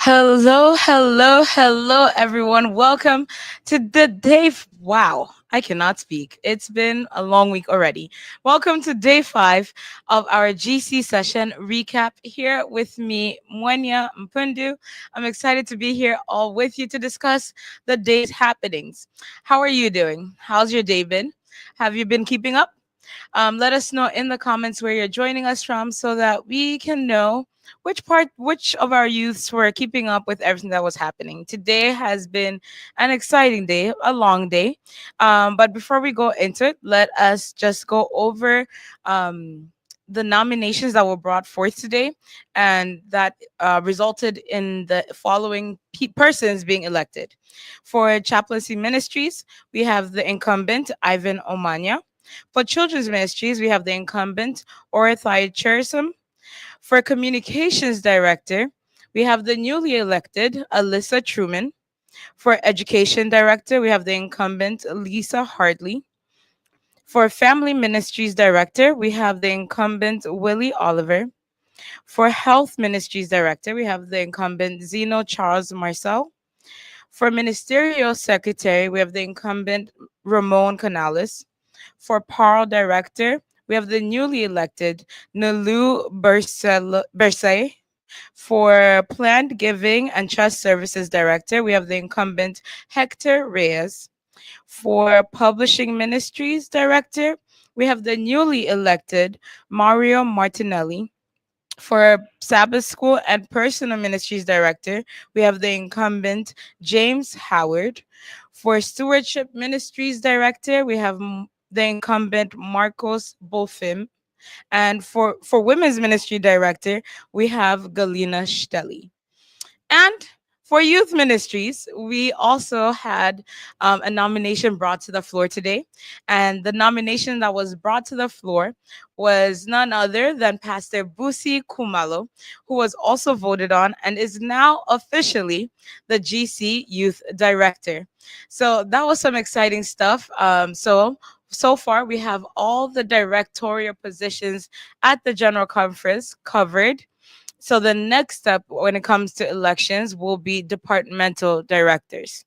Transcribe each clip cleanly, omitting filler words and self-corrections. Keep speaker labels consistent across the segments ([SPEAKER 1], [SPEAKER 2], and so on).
[SPEAKER 1] Hello, hello, hello, everyone. Welcome to the day. Wow, I cannot speak. It's been a long week already. Welcome to day 5 of our GC session recap here with me, Mwenya Mpundu. I'm excited to be here all with you to discuss the day's happenings. How are you doing? How's your day been? Have you been keeping up? Let us know in the comments where you're joining us from so that we can know which of our youths were keeping up with everything that was happening. Today has been an exciting day, a long day. But before we go into it, let us just go over the nominations that were brought forth today and that resulted in the following persons being elected. For chaplaincy ministries, we have the incumbent Ivan Omanya. For children's ministries, we have the incumbent Orathai Cherisum. For communications director, we have the newly elected Alyssa Truman. For education director, we have the incumbent Lisa Hartley. For family ministries director, we have the incumbent Willie Oliver. For health ministries director, we have the incumbent Zeno Charles Marcel. For ministerial secretary, we have the incumbent Ramon Canales. For PARL director, we have the newly elected Nalu Bersay. For planned giving and trust services director, we have the incumbent Hector Reyes. For publishing ministries director, we have the newly elected Mario Martinelli. For Sabbath School and Personal Ministries Director, we have the incumbent James Howard. For Stewardship Ministries Director, we have the incumbent Marcos Bofim. And for Women's Ministry Director, we have Galina Shteli. And for youth ministries, we also had a nomination brought to the floor today. And the nomination that was brought to the floor was none other than Pastor Busi Kumalo, who was also voted on and is now officially the GC Youth Director. So that was some exciting stuff. So far, we have all the directorial positions at the General Conference covered. So the next step when it comes to elections will be departmental directors.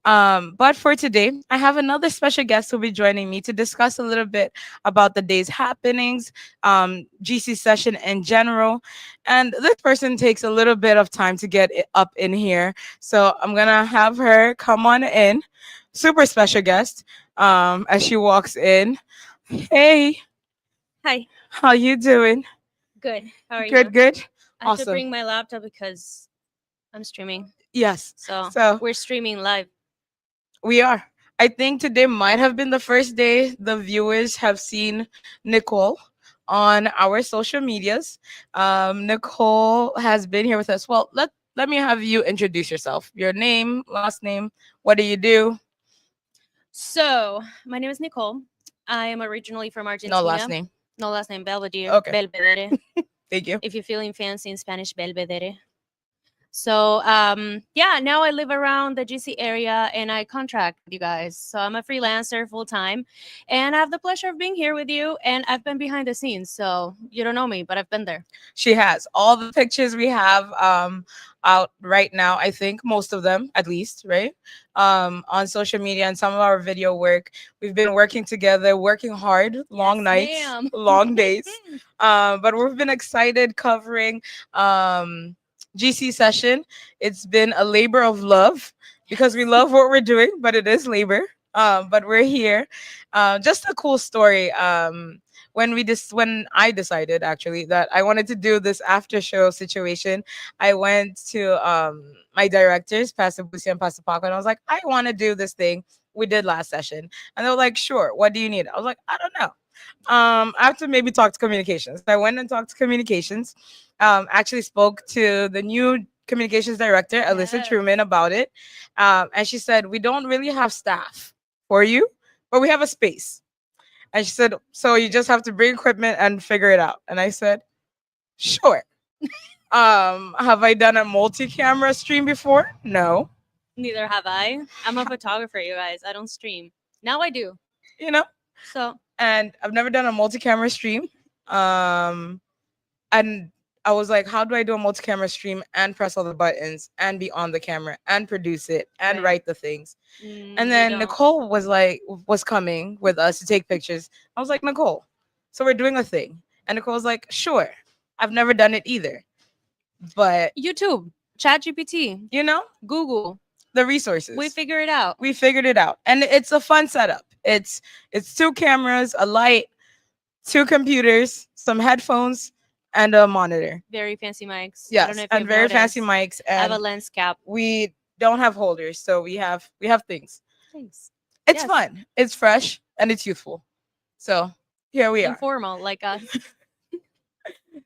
[SPEAKER 1] But for today, I have another special guest who will be joining me to discuss a little bit about the day's happenings, GC session in general. And this person takes a little bit of time to get up in here. So I'm going to have her come on in. Super special guest as she walks in. Hey,
[SPEAKER 2] Hi.
[SPEAKER 1] how you doing?
[SPEAKER 2] Good. How are
[SPEAKER 1] Good,
[SPEAKER 2] you?
[SPEAKER 1] good.
[SPEAKER 2] I have to
[SPEAKER 1] Awesome.
[SPEAKER 2] bring my laptop because I'm streaming.
[SPEAKER 1] Yes.
[SPEAKER 2] So
[SPEAKER 1] So
[SPEAKER 2] we're streaming live.
[SPEAKER 1] we are. I think today might have been the first day the viewers have seen Nicole on our social medias. Nicole has been here with us. Well, let me have you introduce yourself. Your name, last name, what do you do?
[SPEAKER 2] So my name is Nicole. I am originally from
[SPEAKER 1] No last
[SPEAKER 2] Argentina.
[SPEAKER 1] name.
[SPEAKER 2] No last name, Belvedere.
[SPEAKER 1] Okay.
[SPEAKER 2] Belvedere.
[SPEAKER 1] Thank you.
[SPEAKER 2] If you're feeling fancy in Spanish, Belvedere. So yeah, now I live around the GC area and I contract with you guys. So I'm a freelancer full time, and I have the pleasure of being here with you. And I've been behind the scenes, so you don't know me, but I've been there.
[SPEAKER 1] She has all the pictures we have out right now. I think most of them, at least, right? On social media and some of our video work. We've been working together, working hard, long
[SPEAKER 2] Yes,
[SPEAKER 1] nights,
[SPEAKER 2] ma'am.
[SPEAKER 1] long days. But we've been excited covering GC session. It's been a labor of love because we love what we're doing, but it is labor. But we're here. Just a cool story. When I decided actually that I wanted to do this after show situation, I went to my directors, Pastor Busi and Pastor Paco, and I was like, I want to do this thing we did last session. And they were like, sure, what do you need? I was like, I don't know. I have to maybe talk to communications. So I went and talked to communications. Actually spoke to the new communications director, Alyssa
[SPEAKER 2] Yes.
[SPEAKER 1] Truman, about it. And she said, we don't really have staff for you, but we have a space. And she said, so you just have to bring equipment and figure it out. And I said, sure. Have I done a multi-camera stream before? No.
[SPEAKER 2] Neither have I. I'm a photographer, you guys. I don't stream. Now I do.
[SPEAKER 1] You know,
[SPEAKER 2] So
[SPEAKER 1] and I've never done a multi-camera stream. And I was like, how do I do a multi-camera stream and press all the buttons and be on the camera and produce it and
[SPEAKER 2] Right.
[SPEAKER 1] write the things? And
[SPEAKER 2] You
[SPEAKER 1] then
[SPEAKER 2] don't.
[SPEAKER 1] Nicole was coming with us to take pictures. I was like, Nicole, so we're doing a thing. And Nicole was like, sure. I've never done it either. But
[SPEAKER 2] YouTube, ChatGPT,
[SPEAKER 1] you know,
[SPEAKER 2] Google.
[SPEAKER 1] the
[SPEAKER 2] We
[SPEAKER 1] resources.
[SPEAKER 2] figure it out.
[SPEAKER 1] We figured it out. And it's a fun setup. It's two cameras, a light, two computers, some headphones, and a monitor.
[SPEAKER 2] Very fancy mics. I don't know
[SPEAKER 1] Yes,
[SPEAKER 2] if
[SPEAKER 1] and
[SPEAKER 2] you've
[SPEAKER 1] very fancy
[SPEAKER 2] noticed.
[SPEAKER 1] mics,
[SPEAKER 2] I have a
[SPEAKER 1] and
[SPEAKER 2] lens cap.
[SPEAKER 1] we don't have holders, so we have things.
[SPEAKER 2] Thanks.
[SPEAKER 1] It's
[SPEAKER 2] Yes.
[SPEAKER 1] fun, it's fresh, and it's youthful. So here we are.
[SPEAKER 2] Informal like us.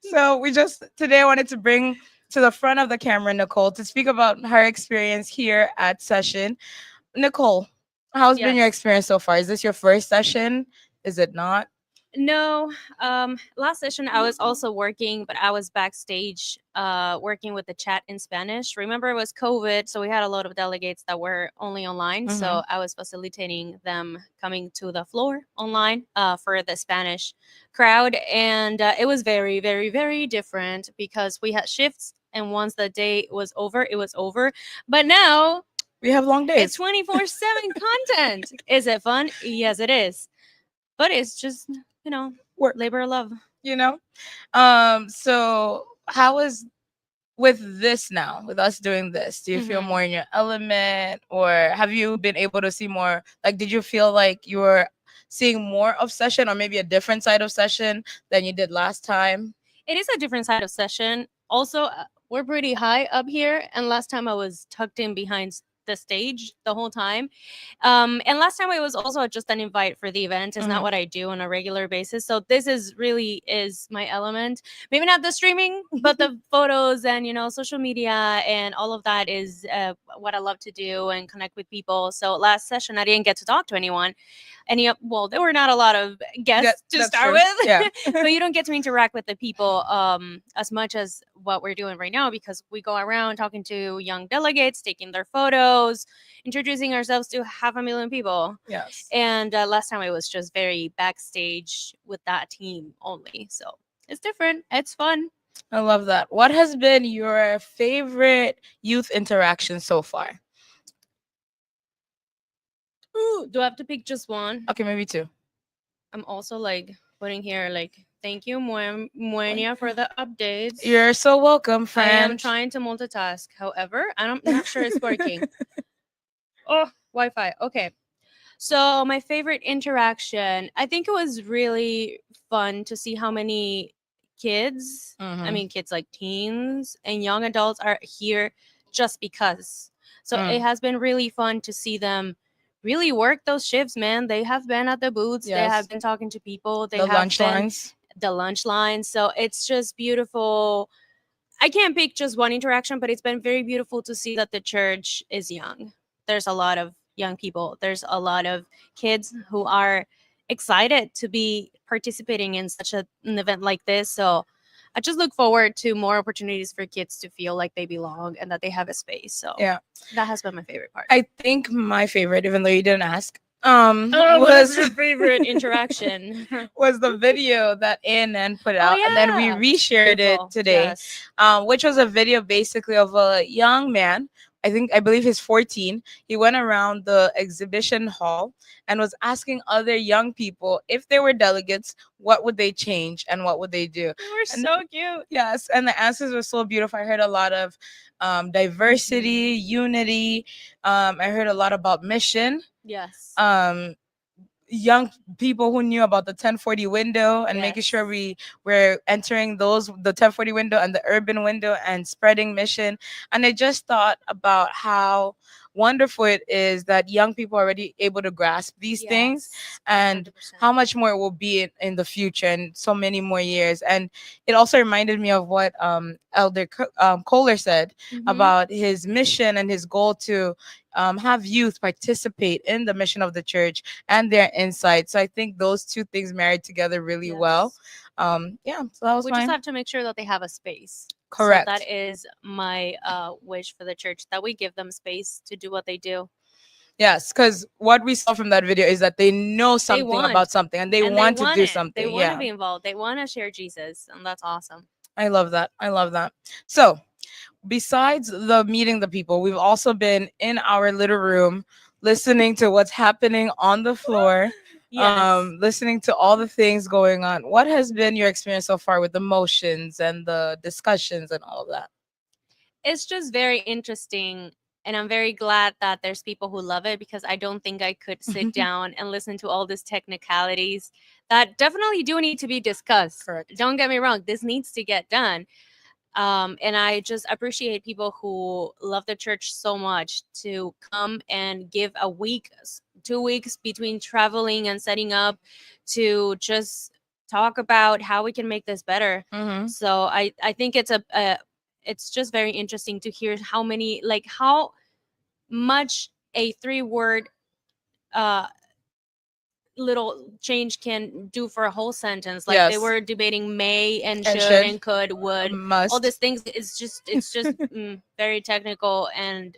[SPEAKER 1] So we just today I wanted to bring to the front of the camera Nicole to speak about her experience here at session. Nicole, how's been your
[SPEAKER 2] Yes.
[SPEAKER 1] experience so far? Is this your first session? Is it not?
[SPEAKER 2] No, last session I was also working, but I was backstage working with the chat in Spanish. Remember, it was COVID, so we had a lot of delegates that were only online.
[SPEAKER 1] Mm-hmm.
[SPEAKER 2] So I was facilitating them coming to the floor online for the Spanish crowd. And it was very, very, very different because we had shifts. And once the day was over, it was over. But now
[SPEAKER 1] We have long
[SPEAKER 2] it's
[SPEAKER 1] days.
[SPEAKER 2] 24/7 content. Is it fun? Yes, it is. But it's just,
[SPEAKER 1] Work,
[SPEAKER 2] labor of love.
[SPEAKER 1] you know? So how is with this now, with us doing this, do you feel
[SPEAKER 2] Mhm.
[SPEAKER 1] more in your element, or have you been able to see more? Like, did you feel like you were seeing more of session, or maybe a different side of session than you did last time?
[SPEAKER 2] It is a different side of session. Also, we're pretty high up here, and last time I was tucked in behind the stage the whole time. And last time it was also just an invite for the event. It's not
[SPEAKER 1] Mhm.
[SPEAKER 2] what I do on a regular basis. So this is really is my element. Maybe not the streaming, but the photos and social media and all of that is what I love to do and connect with people. So last session I didn't get to talk to anyone. Well, there were not a lot of
[SPEAKER 1] Yeah,
[SPEAKER 2] guests to
[SPEAKER 1] that's
[SPEAKER 2] start
[SPEAKER 1] true. Yeah.
[SPEAKER 2] with, but you don't get to interact with the people as much as what we're doing right now because we go around talking to young delegates, taking their photos, introducing ourselves to 500,000 people.
[SPEAKER 1] Yes.
[SPEAKER 2] And last time it was just very backstage with that team only. So it's different. It's fun.
[SPEAKER 1] I love that. What has been your favorite youth interaction so far?
[SPEAKER 2] Ooh, do I have to pick just one?
[SPEAKER 1] Okay, maybe two.
[SPEAKER 2] I'm also like putting here like thank you Mwenya for the updates.
[SPEAKER 1] You're so welcome,
[SPEAKER 2] I am
[SPEAKER 1] friend.
[SPEAKER 2] trying to multitask. However, I'm not sure it's working. Oh, Wi-Fi. Okay. So my favorite interaction, I think it was really fun to see how many kids, I
[SPEAKER 1] Mm-hmm.
[SPEAKER 2] mean kids like teens and young adults are here just because. So it
[SPEAKER 1] Mm.
[SPEAKER 2] has been really fun to see them really work those shifts, man. They have been at the booths, they have
[SPEAKER 1] Yes.
[SPEAKER 2] been talking to people, they
[SPEAKER 1] The
[SPEAKER 2] have
[SPEAKER 1] lunch
[SPEAKER 2] been
[SPEAKER 1] lines.
[SPEAKER 2] the lunch line. So it's just beautiful. I can't pick just one interaction, but it's been very beautiful to see that the church is young. There's a lot of young people. There's a lot of kids who are excited to be participating in such an event like this. So I just look forward to more opportunities for kids to feel like they belong and that they have a space. So
[SPEAKER 1] Yeah.
[SPEAKER 2] that has been my favorite part.
[SPEAKER 1] I think my favorite, even though you didn't ask,
[SPEAKER 2] Oh, what is
[SPEAKER 1] was
[SPEAKER 2] your favorite interaction?
[SPEAKER 1] was the video that ANN put
[SPEAKER 2] Oh
[SPEAKER 1] out, and then we
[SPEAKER 2] yeah,
[SPEAKER 1] reshared it
[SPEAKER 2] beautiful.
[SPEAKER 1] today,
[SPEAKER 2] Yes.
[SPEAKER 1] which was a video basically of a young man. I believe he's 14. He went around the exhibition hall and was asking other young people if they were delegates, what would they change and what would they do.
[SPEAKER 2] They were
[SPEAKER 1] And
[SPEAKER 2] so cute.
[SPEAKER 1] yes, and the answers were so beautiful. I heard a lot of diversity, unity. I heard a lot about mission.
[SPEAKER 2] Yes.
[SPEAKER 1] Young people who knew about the 1040 window and making sure
[SPEAKER 2] Yes.
[SPEAKER 1] we're entering the 1040 window and the urban window and spreading mission. And I just thought about how wonderful it is that young people are already able to grasp these things,
[SPEAKER 2] Yes.
[SPEAKER 1] and
[SPEAKER 2] 100%.
[SPEAKER 1] how much more it will be in the future and so many more years. And it also reminded me of what Elder Kohler said
[SPEAKER 2] Mhm.
[SPEAKER 1] about his mission and his goal to have youth participate in the mission of the church and their insights. So I think those two things married together really well.
[SPEAKER 2] Yes.
[SPEAKER 1] Yeah, so that was
[SPEAKER 2] We just
[SPEAKER 1] mine.
[SPEAKER 2] have to make sure that they have a space. So that
[SPEAKER 1] Correct.
[SPEAKER 2] is my wish for the church that we give them space to do what they do.
[SPEAKER 1] Yes, because what we saw from that video is that they know
[SPEAKER 2] They
[SPEAKER 1] something
[SPEAKER 2] want
[SPEAKER 1] about something and they
[SPEAKER 2] and they
[SPEAKER 1] want to
[SPEAKER 2] want
[SPEAKER 1] do
[SPEAKER 2] it. They
[SPEAKER 1] something.
[SPEAKER 2] want to
[SPEAKER 1] Yeah.
[SPEAKER 2] be involved. They want to share Jesus, and that's awesome.
[SPEAKER 1] I love that. I love that. So, besides the meeting the people, we've also been in our little room listening to what's happening on the floor,
[SPEAKER 2] Yes.
[SPEAKER 1] listening to all the things going on. What has been your experience so far with the motions and the discussions and all of that?
[SPEAKER 2] It's just very interesting, and I'm very glad that there's people who love it, because I don't think I could sit down and listen to all these technicalities that definitely do need to be discussed.
[SPEAKER 1] Correct.
[SPEAKER 2] Don't get me wrong, this needs to get done. And I just appreciate people who love the church so much to come and give a week, 2 weeks between traveling and setting up, to just talk about how we can make this better.
[SPEAKER 1] Mm-hmm.
[SPEAKER 2] So I think it's just very interesting to hear how many, like, how much a 3 word uh little change can do for a whole sentence. Like, they
[SPEAKER 1] Yes.
[SPEAKER 2] were debating may and
[SPEAKER 1] And
[SPEAKER 2] should
[SPEAKER 1] should.
[SPEAKER 2] and could, would, all
[SPEAKER 1] Must.
[SPEAKER 2] these things. It's just very technical, and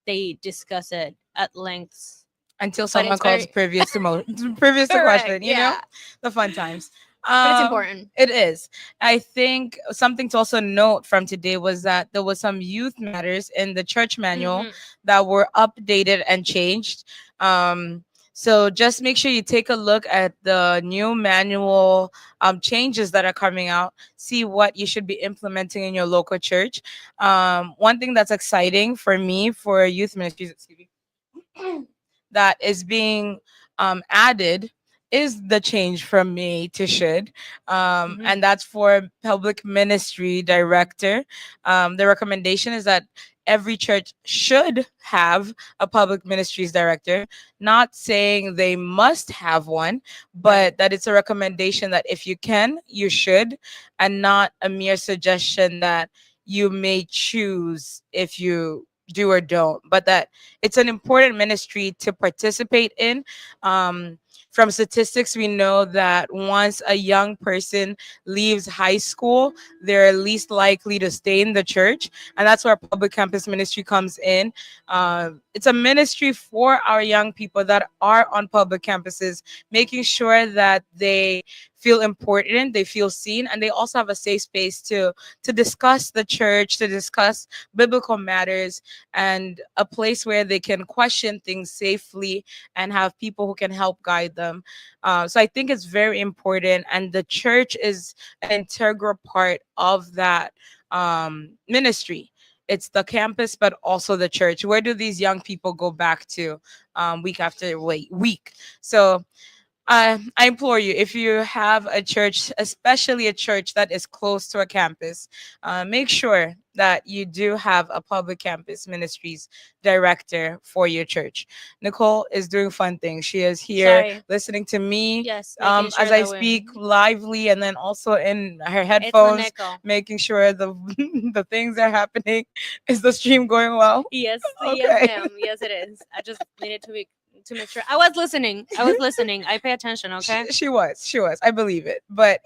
[SPEAKER 2] they discuss it at lengths.
[SPEAKER 1] Until
[SPEAKER 2] But
[SPEAKER 1] someone
[SPEAKER 2] it's
[SPEAKER 1] calls
[SPEAKER 2] very
[SPEAKER 1] previous to previous to
[SPEAKER 2] correct,
[SPEAKER 1] question,
[SPEAKER 2] yeah.
[SPEAKER 1] the fun times.
[SPEAKER 2] But it's
[SPEAKER 1] um
[SPEAKER 2] important.
[SPEAKER 1] it is. I think something to also note from today was that there was some youth matters in the church manual
[SPEAKER 2] Hmm.
[SPEAKER 1] that were updated and changed. So just make sure you take a look at the new manual changes that are coming out, see what you should be implementing in your local church. One thing that's exciting for me for youth ministries, excuse me, that is being added is the change from may to should,
[SPEAKER 2] Hmm.
[SPEAKER 1] and that's for public ministry director. The recommendation is that every church should have a public ministries director, not saying they must have one,
[SPEAKER 2] Right.
[SPEAKER 1] but that it's a recommendation that if you can, you should, and not a mere suggestion that you may choose if you do or don't, but that it's an important ministry to participate in. Um, from statistics, we know that once a young person leaves high school, they're least likely to stay in the church. And that's where public campus ministry comes in. It's a ministry for our young people that are on public campuses, making sure that they feel important, they feel seen, and they also have a safe space to discuss the church, to discuss biblical matters, and a place where they can question things safely and have people who can help guide them. So I think it's very important, and the church is an integral part of that ministry. It's the campus, but also the church. Where do these young people go back to week after week? So I implore you, if you have a church, especially a church that is close to a campus, make sure that you do have a public campus ministries director for your church. Nicole is doing fun things. She is here
[SPEAKER 2] Sorry.
[SPEAKER 1] listening to me
[SPEAKER 2] Yes, making
[SPEAKER 1] as
[SPEAKER 2] sure
[SPEAKER 1] I
[SPEAKER 2] that we're.
[SPEAKER 1] speak lively, and then also in her
[SPEAKER 2] It's
[SPEAKER 1] headphones,
[SPEAKER 2] Laneko.
[SPEAKER 1] making sure the the things are happening. Is the stream going well?
[SPEAKER 2] Yes, yes,
[SPEAKER 1] Okay.
[SPEAKER 2] ma'am. Yes, it is. I just needed to make sure. I was listening. I was listening. I pay attention. Okay.
[SPEAKER 1] She was, I believe it, but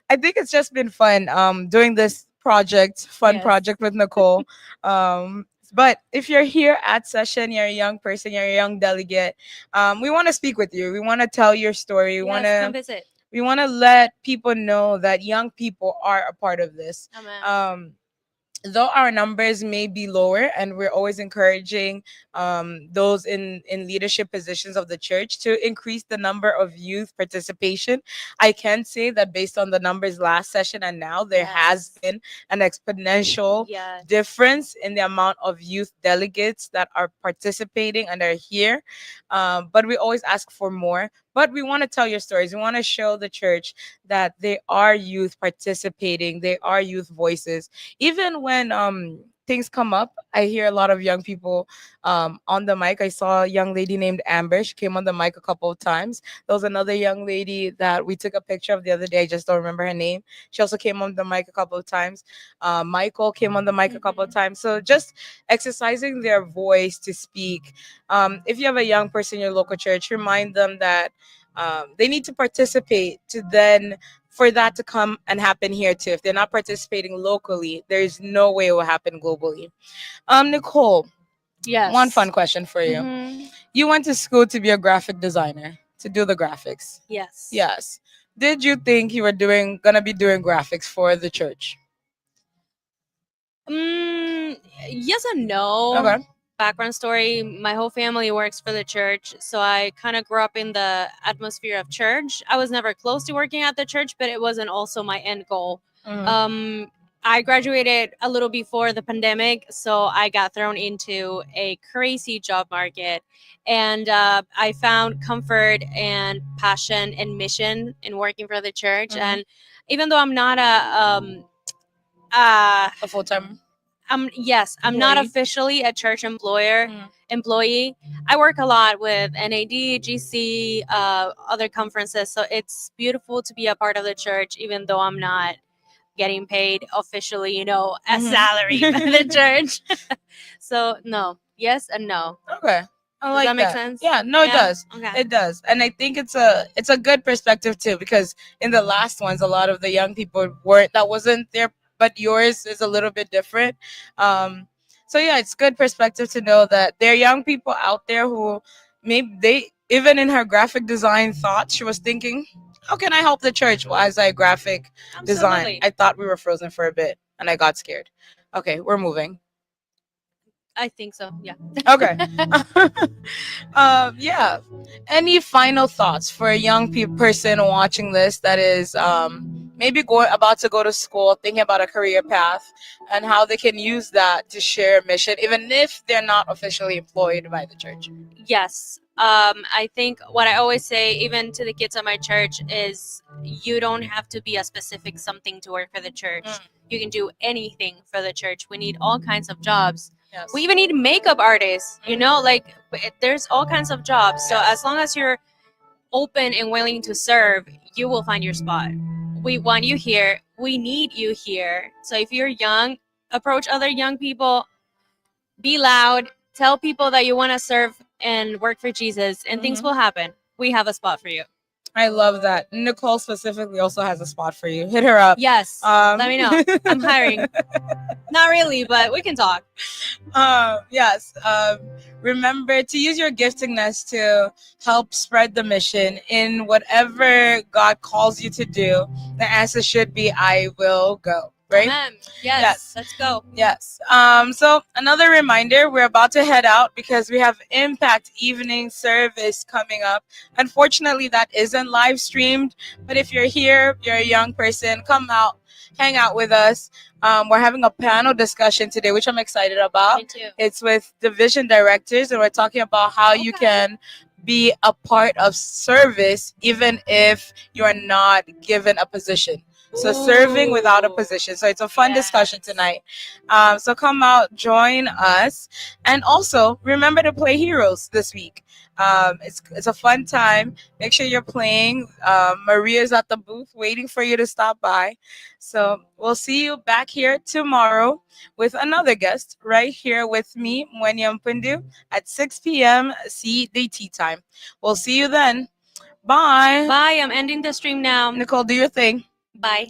[SPEAKER 1] I think it's just been fun doing this fun
[SPEAKER 2] Yes.
[SPEAKER 1] project with Nicole. But if you're here at session, you're a young person, you're a young delegate, we want to speak with you, we want to tell your story,
[SPEAKER 2] Yes. Come visit.
[SPEAKER 1] we want to let people know that young people are a part of this.
[SPEAKER 2] Amen.
[SPEAKER 1] Though our numbers may be lower, and we're always encouraging those in leadership positions of the church to increase the number of youth participation, I can say that based on the numbers last session and now, there has
[SPEAKER 2] Yes.
[SPEAKER 1] been an exponential
[SPEAKER 2] Yes.
[SPEAKER 1] difference in the amount of youth delegates that are participating and are here. But we always ask for more. But we want to tell your stories. We want to show the church that they are youth participating, they are youth voices. Even when things come up, I hear a lot of young people on the mic. I saw a young lady named Amber. She came on the mic a couple of times. There was another young lady that we took a picture of the other day. I just don't remember her name. She also came on the mic a couple of times. Michael came on the mic a couple of
[SPEAKER 2] Mhm.
[SPEAKER 1] times. So just exercising their voice to speak. If you have a young person in your local church, remind them that they need to participate to then for that to come and happen here too. If they're not participating locally, there's no way it will happen globally. Nicole, one
[SPEAKER 2] Yes.
[SPEAKER 1] fun question for you.
[SPEAKER 2] Hmm.
[SPEAKER 1] You went to school to be a graphic designer, to do the graphics.
[SPEAKER 2] Yes.
[SPEAKER 1] Yes. did you think you were gonna be doing graphics for the church?
[SPEAKER 2] Yes and no.
[SPEAKER 1] Okay.
[SPEAKER 2] Background story: my whole family works for the church, so I kind of grew up in the atmosphere of church. I was never close to working at the church, but it wasn't also my end goal.
[SPEAKER 1] Mhm.
[SPEAKER 2] I graduated a little before the pandemic, so I got thrown into a crazy job market, and I found comfort and passion and mission in working for the church.
[SPEAKER 1] Mhm.
[SPEAKER 2] And even though I'm not uh,
[SPEAKER 1] A full time
[SPEAKER 2] I'm not
[SPEAKER 1] employee.
[SPEAKER 2] officially a church
[SPEAKER 1] Mhm.
[SPEAKER 2] employee. I work a lot with NAD, GC, other conferences, so it's beautiful to be a part of the church, even though I'm not getting paid officially, a salary by the
[SPEAKER 1] Mhm.
[SPEAKER 2] church. So no, yes and no.
[SPEAKER 1] Okay. I
[SPEAKER 2] Does that
[SPEAKER 1] like
[SPEAKER 2] make
[SPEAKER 1] that.
[SPEAKER 2] sense?
[SPEAKER 1] Yeah, no, it
[SPEAKER 2] Yeah.
[SPEAKER 1] does.
[SPEAKER 2] Okay.
[SPEAKER 1] It does. And I think it's a good perspective too, because in the last ones a lot of the young people weren't that wasn't there, but yours is a little bit different. Um so yeah, it's good perspective to know that there are young people out there who maybe they even in her graphic design thought she was thinking, how can I help the church as I graphic design?
[SPEAKER 2] Absolutely.
[SPEAKER 1] I thought we were frozen for a bit and I got scared. Okay, we're moving.
[SPEAKER 2] I think so. Yeah.
[SPEAKER 1] Okay. Yeah. Any final thoughts for a young person watching this that is maybe going about to go to school, thinking about a career path, and how they can use that to share a mission, even if they're not officially employed by the church?
[SPEAKER 2] Yes. I think what I always say, even to the kids at my church, is you don't have to be a specific something to work for the church.
[SPEAKER 1] Mm.
[SPEAKER 2] You can do anything for the church. We need all kinds of jobs.
[SPEAKER 1] Yes.
[SPEAKER 2] We even need makeup artists, like there's all kinds of jobs. So
[SPEAKER 1] Yes.
[SPEAKER 2] as long as you're open and willing to serve, you will find your spot. We want you here. We need you here. So if you're young, approach other young people, be loud, tell people that you want to serve and work for Jesus, and things
[SPEAKER 1] Mhm.
[SPEAKER 2] will happen. We have a spot for you.
[SPEAKER 1] I love that. Nicole specifically also has a spot for you. Hit her up.
[SPEAKER 2] Yes, let me know. I'm hiring. Not really, but we can talk.
[SPEAKER 1] Yes. Remember to use your giftingness to help spread the mission in whatever God calls you to do. The answer should be, I will go. Right?
[SPEAKER 2] Amen. Yes,
[SPEAKER 1] Yes.
[SPEAKER 2] let's go.
[SPEAKER 1] Yes. So another reminder, we're about to head out because we have Impact Evening Service coming up. Unfortunately, that isn't live streamed, but if you're here, you're a young person, come out, hang out with us. We're having a panel discussion today, which I'm excited about.
[SPEAKER 2] Me too.
[SPEAKER 1] It's with division directors, and we're talking about how you can be a part of service even if you're not given a position. So serving without a
[SPEAKER 2] Ooh.
[SPEAKER 1] position. So it's a fun discussion
[SPEAKER 2] Yes.
[SPEAKER 1] tonight. So come out, join us, and also remember to play heroes this week. It's a fun time. Make sure you're playing. Maria's at the booth waiting for you to stop by. So we'll see you back here tomorrow with another guest right here with me, Mwenya Mpundu, at 6 p.m. CDT time. We'll see you then. Bye.
[SPEAKER 2] Bye. I'm ending the stream now.
[SPEAKER 1] Nicole, do your thing.
[SPEAKER 2] Bye.